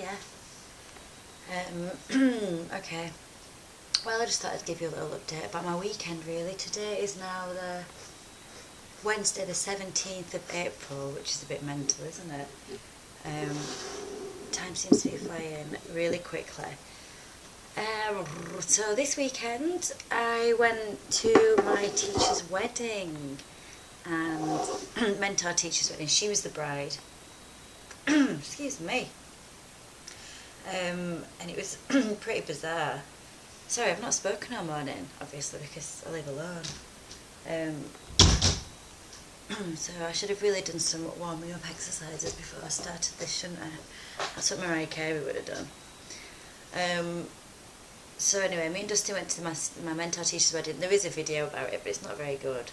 yeah. Okay. Well, I just thought I'd give you a little update about my weekend, really. Today is now the Wednesday the 17th of April, which is a bit mental, isn't it? Time seems to be flying really quickly. So this weekend I went to my teacher's wedding, and mentor teacher's wedding. She was the bride. Excuse me. And it was pretty bizarre. Sorry, I've not spoken all morning, obviously, because I live alone. So I should have really done some warming up exercises before I started this, shouldn't I? That's what Mariah Carey would have done. So anyway, me and Dusty went to my mentor teacher's wedding. There is a video about it, but it's not very good.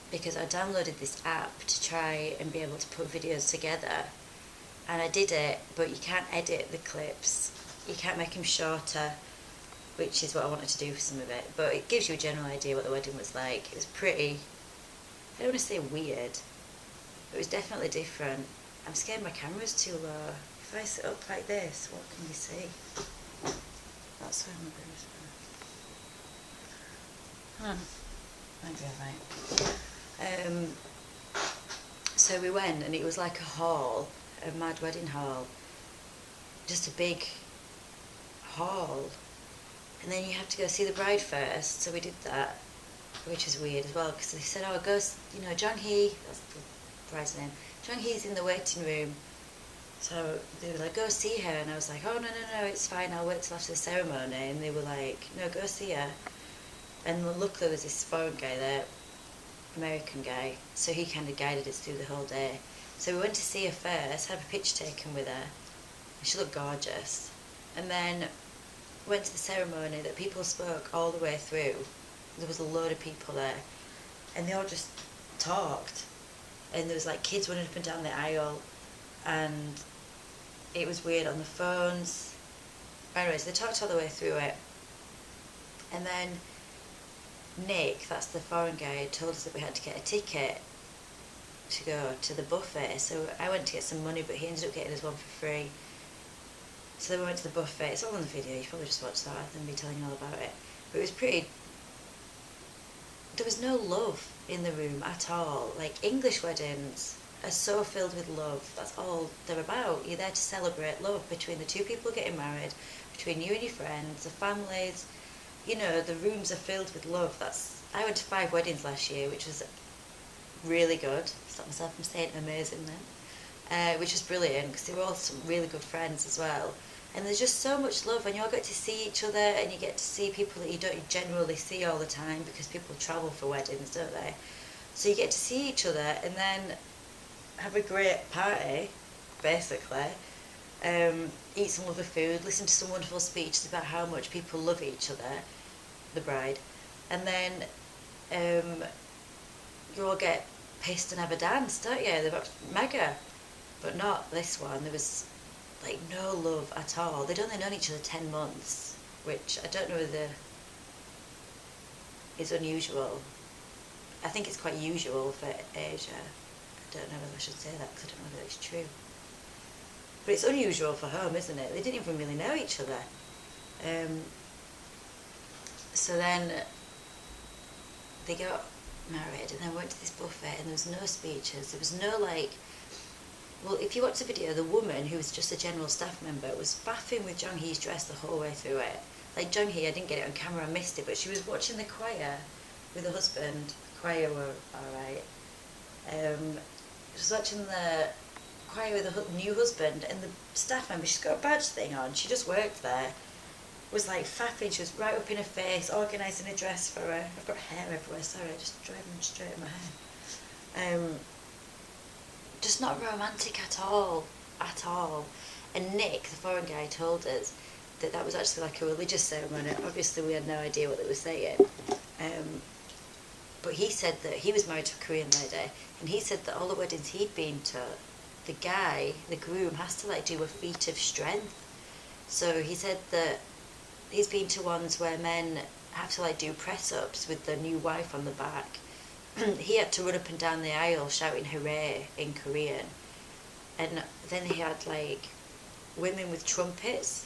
Because I downloaded this app to try and be able to put videos together. And I did it, but you can't edit the clips. You can't make them shorter, which is what I wanted to do for some of it. But it gives you a general idea what the wedding was like. It was pretty, I don't want to say weird, but it was definitely different. I'm scared my camera's too low. If I sit up like this, what can you see? That's where I'm going. Might be alright. So we went, and it was like a hall, a mad wedding hall. Just a big hall. And then you have to go see the bride first, so we did that, which is weird as well, because they said, oh, go, John Hee, that's the bride's name, John Hee's in the waiting room. So they were like, go see her, and I was like, oh, no, it's fine, I'll wait till after the ceremony. And they were like, no, go see her. And luckily there was this foreign guy there, American guy, so he kind of guided us through the whole day. So we went to see her first, had a picture taken with her, and she looked gorgeous. And then went to the ceremony that people spoke all the way through. There was a load of people there, and they all just talked. And there was like kids running up and down the aisle, and it was weird on the phones. Anyways, they talked all the way through it. And then Nick, that's the foreign guy, told us that we had to get a ticket to go to the buffet. So I went to get some money, but he ended up getting us one for free. So then we went to the buffet. It's all on the video, you probably just watched that rather than me telling you all about it. But it was pretty... There was no love in the room at all. Like, English weddings are so filled with love. That's all they're about. You're there to celebrate love between the two people getting married, between you and your friends, the families. You know, the rooms are filled with love. I went to 5 weddings last year, which was really good. Stop myself from saying amazing then. Which was brilliant, because they were all some really good friends as well. And there's just so much love, and you all get to see each other, and you get to see people that you don't generally see all the time, because people travel for weddings, don't they? So you get to see each other, and then have a great party, basically. Eat some lovely food, listen to some wonderful speeches about how much people love each other, the bride. And then you all get pissed and have a dance, don't you? They're mega. But not this one. There was like no love at all. They'd only known each other 10 months, which I don't know whether is unusual. I think it's quite usual for Asia. I don't know whether I should say that, because I don't know whether it's true. But it's unusual for home, isn't it? They didn't even really know each other. So then they got married, and then went to this buffet, and there was no speeches. There was no like... Well, if you watch the video, the woman, who was just a general staff member, was faffing with Jung Hee's dress the whole way through it. Like, Jung Hee, I didn't get it on camera, I missed it, but she was watching the choir with her husband. The choir were alright. She was watching the choir with her new husband, and the staff member, she's got a badge thing on, she just worked there, was like faffing. She was right up in her face, organising a dress for her. I've got hair everywhere, sorry, I just driving straight in my hair. Just not romantic at all. And Nick, the foreign guy, told us that that was actually like a religious ceremony. Obviously we had no idea what they were saying. But he said that he was married to a Korean lady, and he said that all the weddings he'd been to, the guy, the groom, has to like do a feat of strength. So he said that he's been to ones where men have to like do press-ups with the new wife on the back. He had to run up and down the aisle shouting hooray in Korean. And then he had like women with trumpets,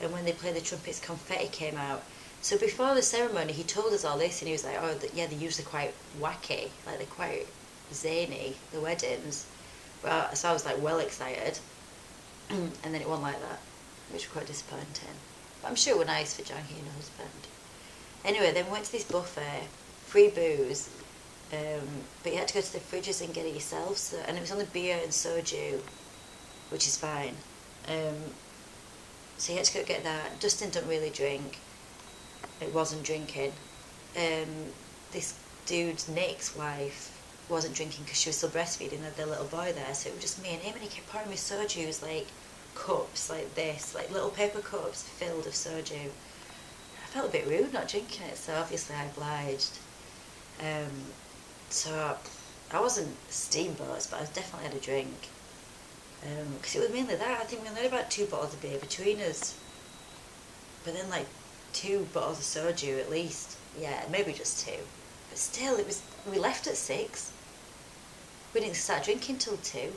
and when they played the trumpets, confetti came out. So before the ceremony, he told us all this, and he was like, oh, yeah, they're usually quite wacky, like they're quite zany, the weddings. But, so I was like well excited, and then it wasn't like that, which was quite disappointing. But I'm sure it was nice for Jackie and her husband. Anyway, then we went to this buffet, free booze, but you had to go to the fridges and get it yourself, so, and it was only beer and soju, which is fine. So you had to go get that. Dustin don't really drink. It wasn't drinking. This dude's Nick's wife wasn't drinking because she was still breastfeeding, had their little boy there, so it was just me and him, and he kept pouring me soju's, like cups like this, like little paper cups filled of soju. I felt a bit rude not drinking it, so obviously I obliged. So I wasn't steamboats, but I definitely had a drink. Because it was mainly that. I think we only had about 2 bottles of beer between us. But then like 2 bottles of soju at least. Yeah, maybe just 2. But still, it was. We left at 6. We didn't start drinking till 2.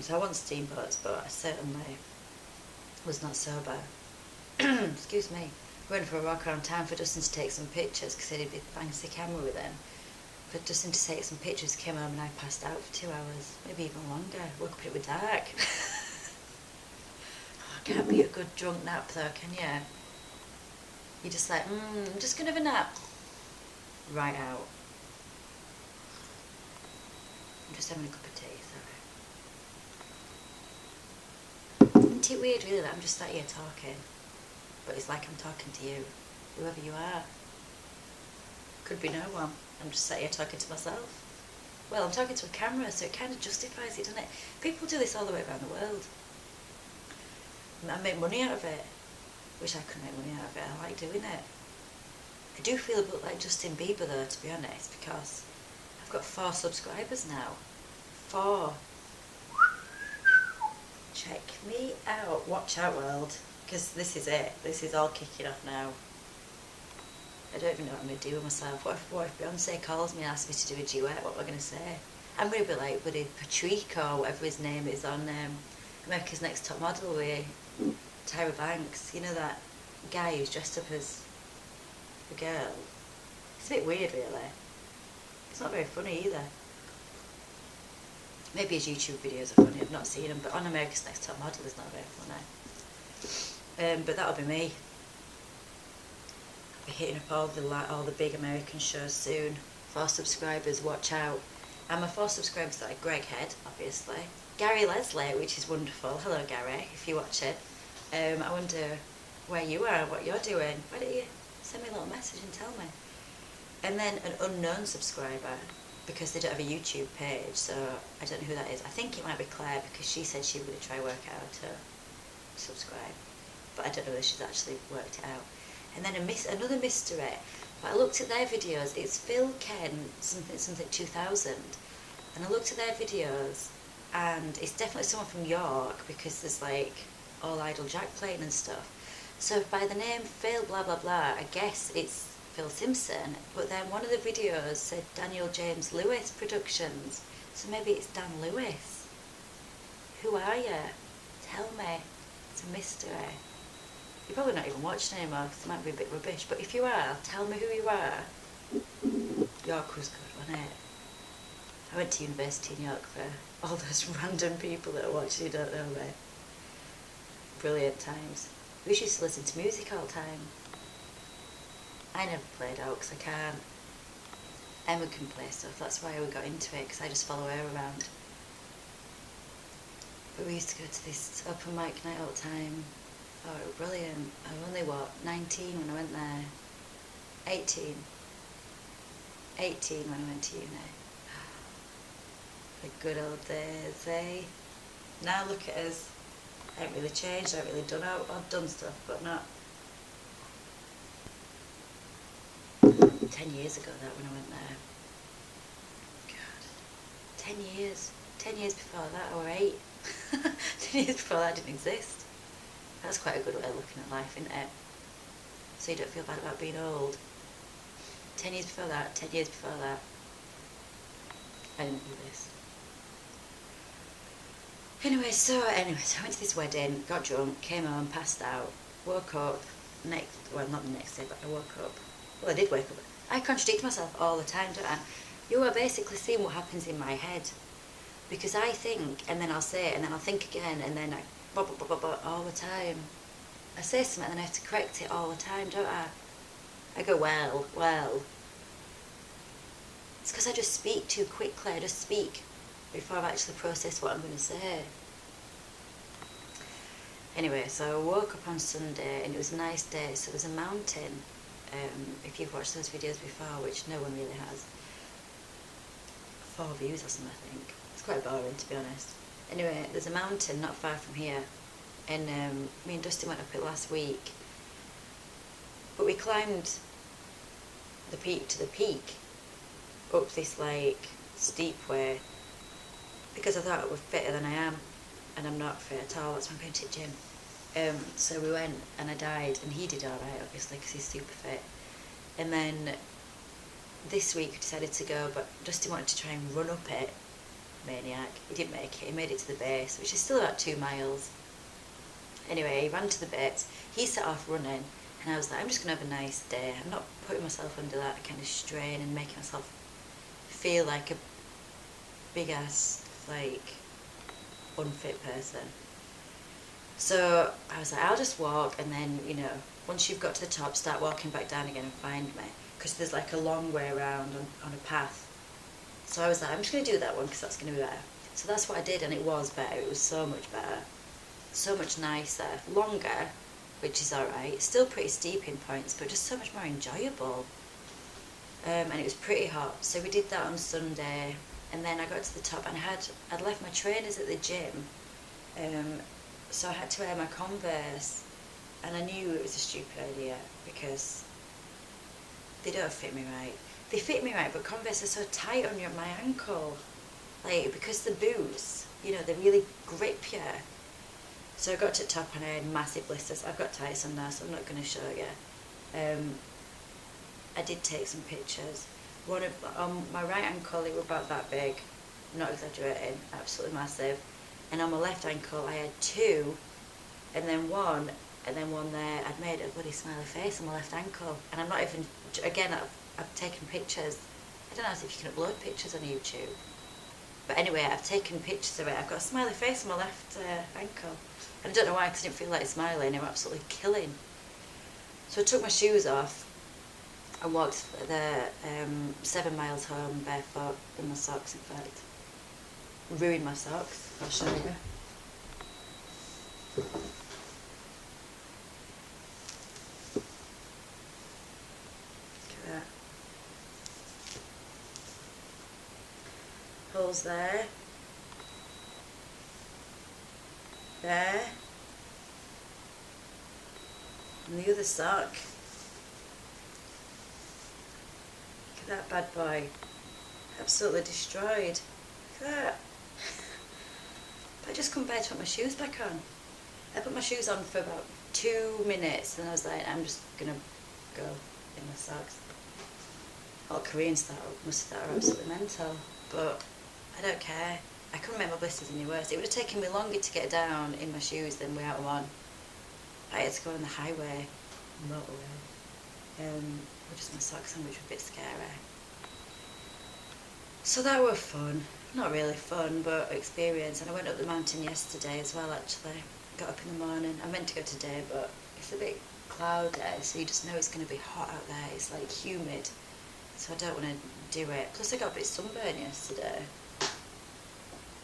So I wasn't steamboats, but I certainly was not sober. Excuse me. We went for a walk around town for Dustin to take some pictures because he had a big fancy camera with him. For Dustin to take some pictures, came home and I passed out for 2 hours, maybe even longer. Woke up, it was dark. Can't be a good drunk nap though, can you? You're just like, I'm just gonna have a nap. Right out. I'm just having a cup of tea, sorry. Isn't it weird really that I'm just sat here talking? But it's like I'm talking to you, whoever you are. Could be no one. I'm just sat here talking to myself. Well, I'm talking to a camera, so it kind of justifies it, doesn't it? People do this all the way around the world. I make money out of it. Wish I could make money out of it. I like doing it. I do feel a bit like Justin Bieber though, to be honest, because I've got 4 subscribers now. 4. Check me out. Watch out, world. Because this is it. This is all kicking off now. I don't even know what I'm going to do with myself. What if Beyonce calls me and asks me to do a duet? What am I going to say? I'm going to be like Buddy Patrick or whatever his name is on America's Next Top Model with Tyra Banks. You know that guy who's dressed up as a girl? It's a bit weird really. It's not very funny either. Maybe his YouTube videos are funny, I've not seen them, but on America's Next Top Model is not very funny. But that'll be me. I'll be hitting up all the big American shows soon. 4 subscribers, watch out. And my 4 subscribers are Greg Head, obviously. Gary Leslie, which is wonderful. Hello Gary, if you watch it. I wonder where you are, what you're doing. Why don't you send me a little message and tell me? And then an unknown subscriber, because they don't have a YouTube page, so I don't know who that is. I think it might be Claire, because she said she was going to try work out how to subscribe. But I don't know if she's actually worked it out. And then another mystery. But I looked at their videos. It's Phil Ken something 2000, and I looked at their videos, and it's definitely someone from York because there's like All Idol Jack playing and stuff. So by the name Phil blah blah blah, I guess it's Phil Simpson. But then one of the videos said Daniel James Lewis Productions, so maybe it's Dan Lewis. Who are you? Tell me. It's a mystery. You're probably not even watching anymore because it might be a bit rubbish, but if you are, tell me who you are. York was good, wasn't it? I went to university in York for all those random people that are watching who don't know me. Brilliant times. We used to listen to music all the time. I never played out because I can't. Emma can play stuff, that's why we got into it, because I just follow her around. But we used to go to this open mic night all the time. Oh, it was brilliant. I was only, 19 when I went there. 18. 18 when I went to uni. The good old days, eh? Now look at us. I haven't really changed, I haven't really done out. I've done stuff, but not. 10 years ago that when I went there. God. 10 years. 10 years before that, or 8. 10 years before that didn't exist. That's quite a good way of looking at life, isn't it? So you don't feel bad about being old. 10 years before that, 10 years before that. I didn't do this. Anyway, so I went to this wedding, got drunk, came home, passed out, woke up, not the next day, but I woke up. Well, I did wake up. I contradict myself all the time, don't I? You are basically seeing what happens in my head. Because I think, and then I'll say it, and then I'll think again, and then I, blah, blah, blah, blah, blah, all the time. I say something and then I have to correct it all the time, don't I? I go, well. It's because I just speak too quickly. I just speak before I've actually processed what I'm going to say. Anyway, so I woke up on Sunday and it was a nice day. So there's a mountain, if you've watched those videos before, which no one really has. 4 views or something, I think. It's quite boring, to be honest. Anyway, there's a mountain not far from here, and me and Dustin went up it last week. But we climbed the peak to the peak, up this like steep way, because I thought I was fitter than I am, and I'm not fit at all. That's why I'm going to the gym. So we went, and I died, and he did alright, obviously, because he's super fit. And then this week we decided to go, but Dustin wanted to try and run up it. Maniac. He didn't make it. He made it to the base, which is still about 2 miles. Anyway, he ran to the base. He set off running, and I was like, I'm just going to have a nice day. I'm not putting myself under that kind of strain and making myself feel like a big ass, like, unfit person. So I was like, I'll just walk, and then, you know, once you've got to the top, start walking back down again and find me, because there's like a long way around on a path. So I was like, I'm just going to do that one because that's going to be better. So that's what I did, and it was better. It was so much better, so much nicer, longer, which is alright. Still pretty steep in points, but just so much more enjoyable. And it was pretty hot, so we did that on Sunday, and then I got to the top, and I'd left my trainers at the gym, so I had to wear my Converse, and I knew it was a stupid idea because they don't fit me right. They fit me right, but Converse are so tight on my ankle, like, because the boots, you know, they really grip you. So I got to the top and I had massive blisters. I've got tights on now, so I'm not going to show you. I did take some pictures. One on my right ankle, they were about that big, I'm not exaggerating, absolutely massive. And on my left ankle, I had 2, and then one there. I'd made a bloody smiley face on my left ankle, and I'm not even. Again, I've taken pictures. I don't know if you can upload pictures on YouTube, but anyway, I've taken pictures of it. I've got a smiley face on my left ankle, and I don't know why, because I didn't feel like smiling. I'm absolutely killing. So I took my shoes off. I walked the 7 miles home barefoot in my socks, in fact. Ruined my socks. I'll show you. Look at that. Holes there. There. And the other sock. Look at that bad boy. Absolutely destroyed. Look at that. But I just couldn't bear to put my shoes back on. I put my shoes on for about 2 minutes, and I was like, I'm just gonna go in my socks. All Koreans must have thought I was absolutely mental, but I don't care. I couldn't make my blisters any worse. It would have taken me longer to get down in my shoes than without one. I had to go on the highway, motorway, with just my socks on, which was a bit scary. So that was fun. Not really fun, but experience. And I went up the mountain yesterday as well, actually. Got up in the morning. I meant to go today, but it's a bit cloudy, so you just know it's going to be hot out there. It's like humid, so I don't want to do it. Plus I got a bit sunburned yesterday.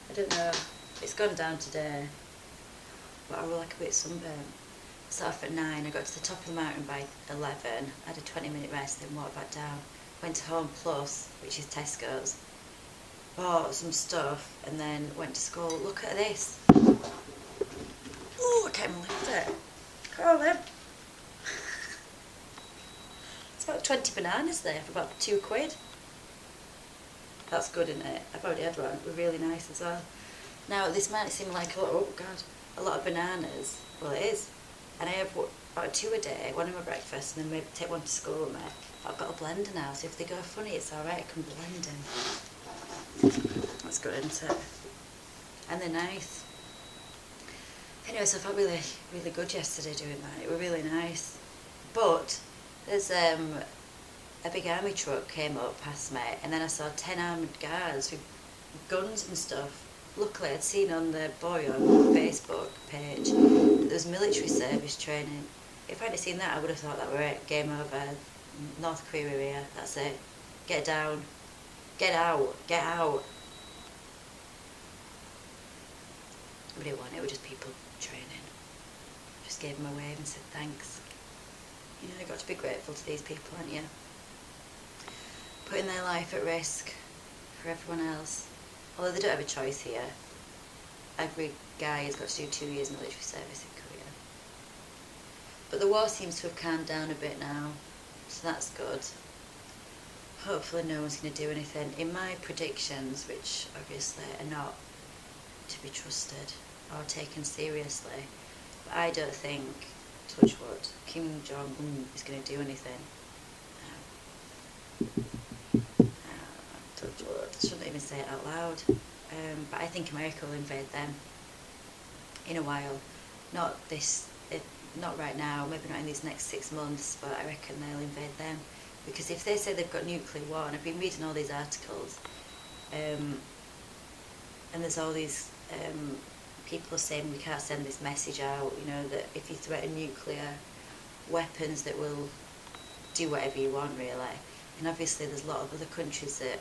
I don't know, it's gone down today, but I was like a bit sunburned. Set off at 9, I got to the top of the mountain by 11, I had a 20-minute rest, then walked back down. Went to Home Plus, which is Tesco's, bought some stuff, and then went to school. Look at this. Oh, I can't even lift it. Oh, them. It's about 20 bananas there for about £2. That's good, isn't it? I've already had one. They're really nice as well. Now, this might seem like a lot of bananas. Well, it is. And I have about 2 a day, one in my breakfast, and then maybe take one to school with me. I've got a blender now, so if they go funny, it's alright, I can blend them. That's good, isn't it? And they're nice. Anyway, so I felt really, really good yesterday doing that. It was really nice. But there's a big army truck came up past me, and then I saw 10 armoured guards with guns and stuff. Luckily, I'd seen on the boy on Facebook page that there was military service training. If I'd seen that, I would have thought that were it. Game over. North Korea here. That's it. Get down. Get out. Get out. We didn't want it. It was just people training. Just gave them a wave and said thanks. You know, you've got to be grateful to these people, haven't you? Putting their life at risk for everyone else. Although they don't have a choice here. Every guy has got to do 2 years military service in Korea. But the war seems to have calmed down a bit now, so that's good. Hopefully no one's going to do anything. In my predictions, which obviously are not to be trusted or taken seriously, but I don't think, touch wood, Kim Jong-un is going to do anything. Touch wood, I shouldn't even say it out loud. But I think America will invade them in a while. Not right now, maybe not in these next 6 months, but I reckon they'll invade them. Because if they say they've got nuclear war, and I've been reading all these articles, and there's all these people saying we can't send this message out, you know, that if you threaten nuclear weapons that will do whatever you want, really. And obviously there's a lot of other countries that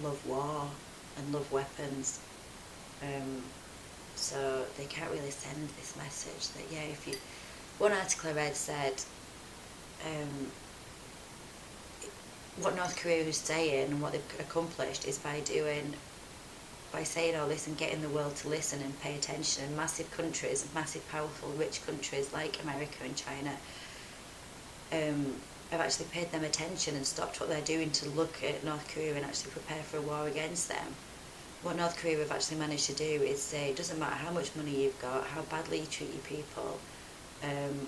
love war and love weapons, so they can't really send this message that, yeah, if you... One article I read said what North Korea is saying and what they've accomplished is by saying all this and getting the world to listen and pay attention, and massive countries, massive powerful rich countries like America and China have actually paid them attention and stopped what they're doing to look at North Korea and actually prepare for a war against them. What North Korea have actually managed to do is say it doesn't matter how much money you've got, how badly you treat your people,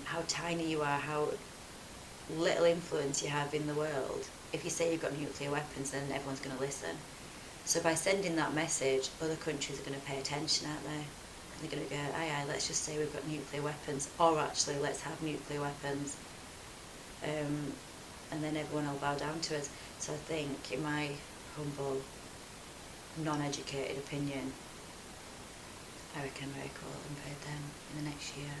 how tiny you are, how little influence you have in the world. If you say you've got nuclear weapons, then everyone's going to listen. So by sending that message, other countries are going to pay attention, aren't they? And they're going to go, aye, aye, let's just say we've got nuclear weapons, or actually let's have nuclear weapons. And then everyone will bow down to us. So I think, in my humble, non-educated opinion, I reckon America will invade them in the next year,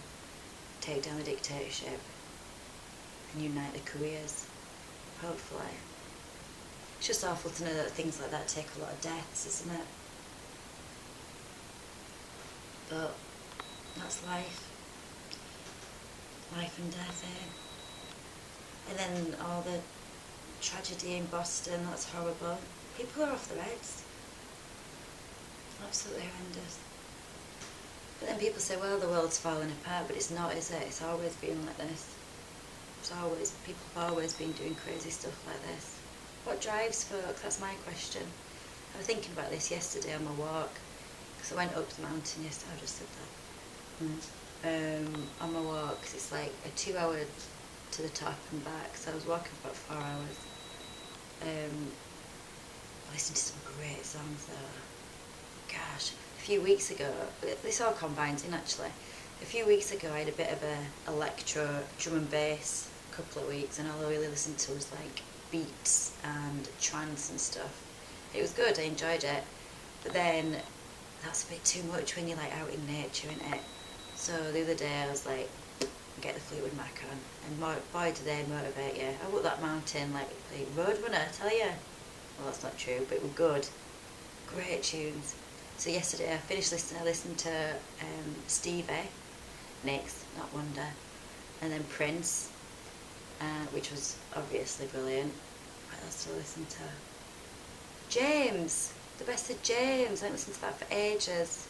take down the dictatorship, and unite the Koreas, hopefully. It's just awful to know that things like that take a lot of deaths, isn't it? But that's life. Life and death, eh? And then all the tragedy in Boston, that's horrible. People are off their heads. Absolutely horrendous. But then people say, well, the world's falling apart, but it's not, is it? It's always been like this. It's always, people have always been doing crazy stuff like this. What drives folk? That's my question. I was thinking about this yesterday on my walk, because I went up the mountain yesterday. I just said that. On my walk, because it's like a 2 hour to the top and back, so I was walking for about 4 hours. I listened to some great songs though. Gosh, a few weeks ago, this all combines in actually. A few weeks ago I had a bit of a electro drum and bass couple of weeks, and all I really listened to was like beats and trance and stuff. It was good, I enjoyed it, but then that's a bit too much when you're like out in nature, isn't it? So the other day I was like, get the Fleetwood Mac on, and boy do they motivate you. I walked that mountain like a road runner, I tell you. Well, that's not true, but it was good. Great tunes. So yesterday I finished listening, I listened to Stevie Nicks, not Wonder, and then Prince, which was obviously brilliant. What else did I listen to? James, the best of James. I haven't listened to that for ages.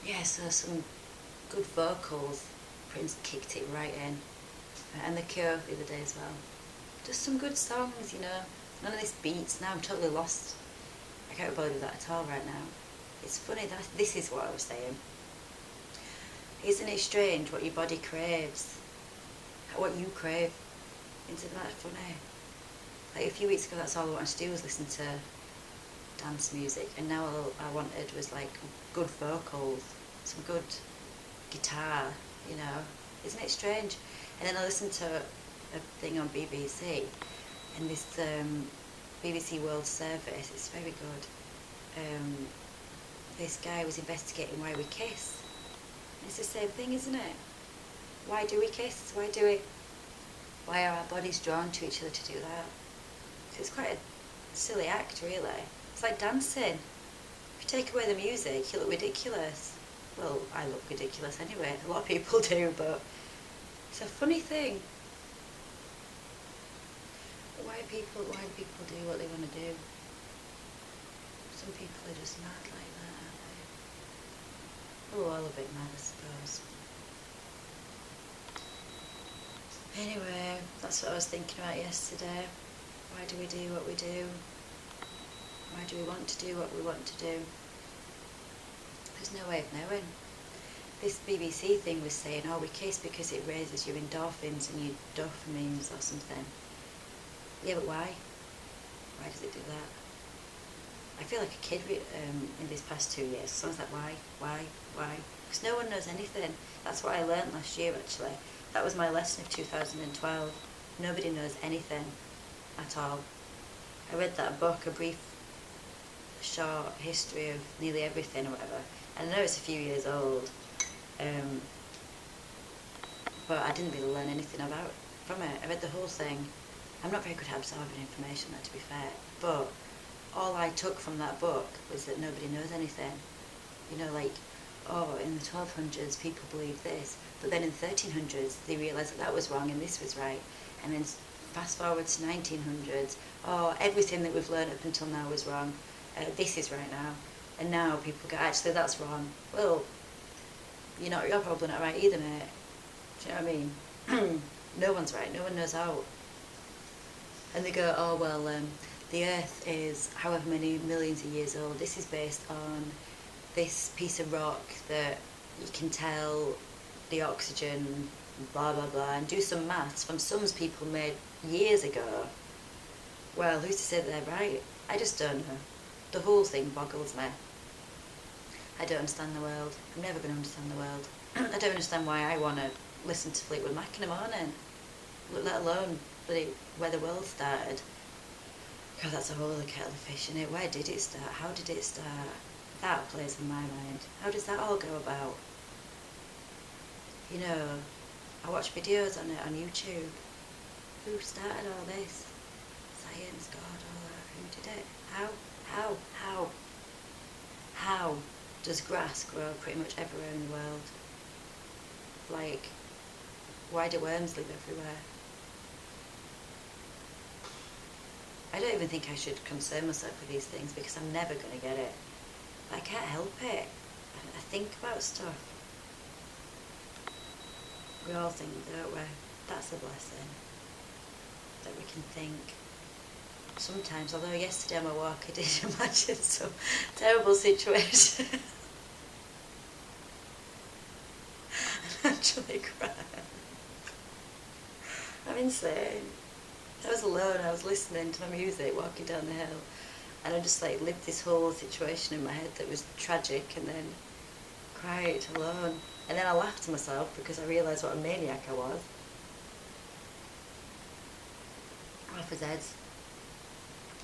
Yeah, so some good vocals. Prince kicked it right in. And The Cure the other day as well. Just some good songs, you know. None of this beats. Now I'm totally lost. I can't bother with that at all right now. It's funny that this is what I was saying. Isn't it strange what your body craves? What you crave? Isn't that funny? Like a few weeks ago, that's all I wanted to do was listen to dance music, and now all I wanted was like good vocals, some good guitar, you know. Isn't it strange? And then I listened to a thing on BBC, and this BBC World Service, it's very good. This guy was investigating why we kiss. It's the same thing, isn't it? Why do we kiss? Why are our bodies drawn to each other to do that? So it's quite a silly act, really. It's like dancing. If you take away the music, you look ridiculous. Well, I look ridiculous anyway. A lot of people do, but it's a funny thing. Why do people do what they want to do? Some people are just mad like that, aren't they? We're all a bit mad, I suppose. Anyway, that's what I was thinking about yesterday. Why do we do what we do? Why do we want to do what we want to do? There's no way of knowing. This BBC thing was saying, oh, we kiss because it raises your endorphins and your dopamines or something. Yeah, but why? Why does it do that? I feel like a kid in these past 2 years. Someone's like, why? Because no one knows anything. That's what I learnt last year, actually. That was my lesson of 2012. Nobody knows anything at all. I read that book, a brief, short history of nearly everything or whatever. And I know it's a few years old, but I didn't really learn anything from it. I read the whole thing. I'm not very good at absorbing information, to be fair, but all I took from that book was that nobody knows anything. You know, like, oh, in the 1200s people believed this, but then in the 1300s they realised that was wrong and this was right. And then fast forward to 1900s, oh, everything that we've learned up until now was wrong. This is right now. And now people go, actually that's wrong. Well, you're probably not right either, mate. Do you know what I mean? No one's right, no one knows how. And they go, oh well, the Earth is however many millions of years old. This is based on this piece of rock that you can tell the oxygen, blah blah blah, and do some maths from some people made years ago. Well, who's to say that they're right? I just don't know. The whole thing boggles me. I don't understand the world. I'm never going to understand the world. I don't understand why I want to listen to Fleetwood Mac in the morning, let alone where the world started. God, that's a whole other kettle of fish, isn't it? Where did it start? How did it start? That plays in my mind. How does that all go about? You know, I watch videos on it on YouTube. Who started all this? Science, God, all that. Who did it? How does grass grow pretty much everywhere in the world? Like, why do worms live everywhere? I don't even think I should concern myself with these things because I'm never going to get it. But I can't help it. I think about stuff. We all think, don't we? That's a blessing. That we can think. Sometimes, although yesterday on my walk I did imagine some terrible situation. I'm actually crying. I'm insane. I was alone, I was listening to my music, walking down the hill, and I just like lived this whole situation in my head that was tragic, and then cried alone. And then I laughed to myself because I realised what a maniac I was. Off his head.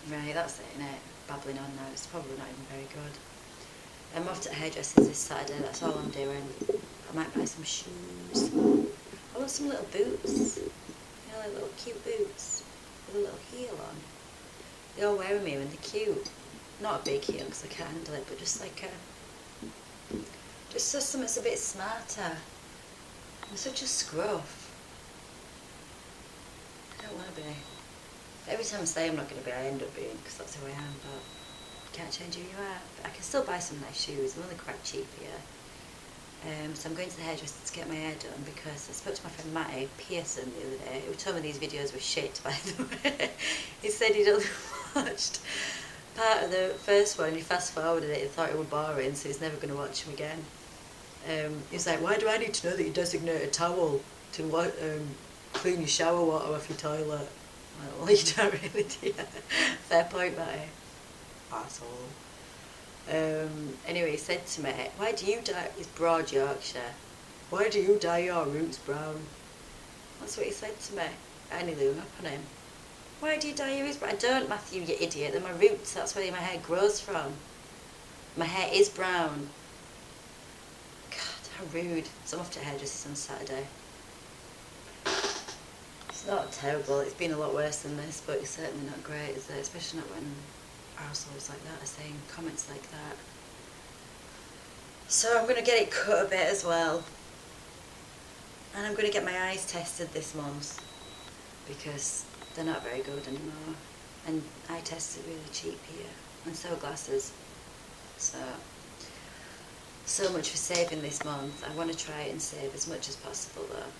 Right, that's it, innit? Babbling on now, it's probably not even very good. I'm off to hairdressers this Saturday, that's all I'm doing. I might buy some shoes. I want some little boots. You know, like little cute boots with a little heel on. They all wear me and they're cute. Not a big heel because I can't handle it, but just like just so something's a bit smarter. I'm such a scruff. I don't want to be. Every time I say I'm not going to be, I end up being, because that's who I am, but you can't change who you are. But I can still buy some nice shoes, they're only quite cheap here. So I'm going to the hairdresser to get my hair done because I spoke to my friend Matty Pearson the other day, who told me these videos were shit, by the way. He said he'd only watched part of the first one, he fast forwarded it and thought it was boring, so he's never going to watch them again. He was like, why do I need to know that you designate a towel to clean your shower water off your toilet? Well, you don't really do. Fair point, Matty. Arsehole. Anyway, he said to me, why do you dye, it's Broad Yorkshire, why do you dye your roots brown? That's what he said to me. I nearly hung up on him. Why do you dye your roots brown? I don't, Matthew, you idiot. They're my roots. That's where my hair grows from. My hair is brown. God, how rude. So I'm off to hairdressers on Saturday. It's not terrible. It's been a lot worse than this, but it's certainly not great, is it? Especially not when arseholes like that are saying comments like that. So I'm going to get it cut a bit as well. And I'm going to get my eyes tested this month because they're not very good anymore. And eye tests are really cheap here. And so are glasses. So much for saving this month. I want to try and save as much as possible though.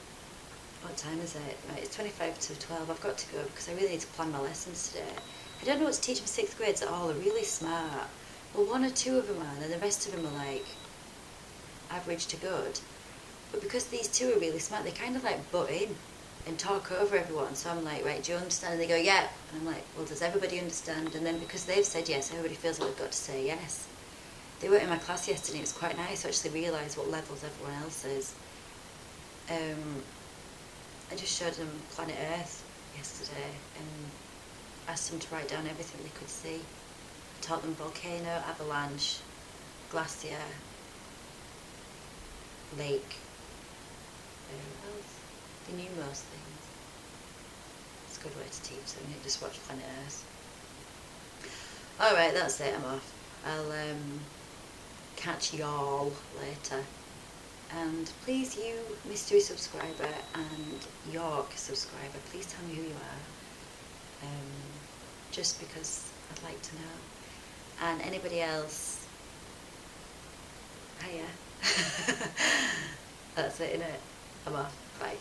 What time is it? Right, it's 25 to 12. I've got to go because I really need to plan my lessons today. I don't know what to teach my 6th grades at all. They're really smart. Well, 1 or 2 of them are, and then the rest of them are like average to good. But because these 2 are really smart, they kind of like butt in and talk over everyone. So I'm like, right, do you understand? And they go, yeah. And I'm like, well, does everybody understand? And then because they've said yes, everybody feels like they've got to say yes. They weren't in my class yesterday. It was quite nice to actually realise what levels everyone else is. I just showed them Planet Earth yesterday and asked them to write down everything they could see. I taught them volcano, avalanche, glacier, lake. What else? They knew most things. It's a good way to teach them. You just watch Planet Earth. Alright, that's it. I'm off. I'll catch y'all later. And please, you mystery subscriber and York subscriber, please tell me who you are. Just because I'd like to know. And anybody else, hiya. That's it, innit? I'm off. Bye.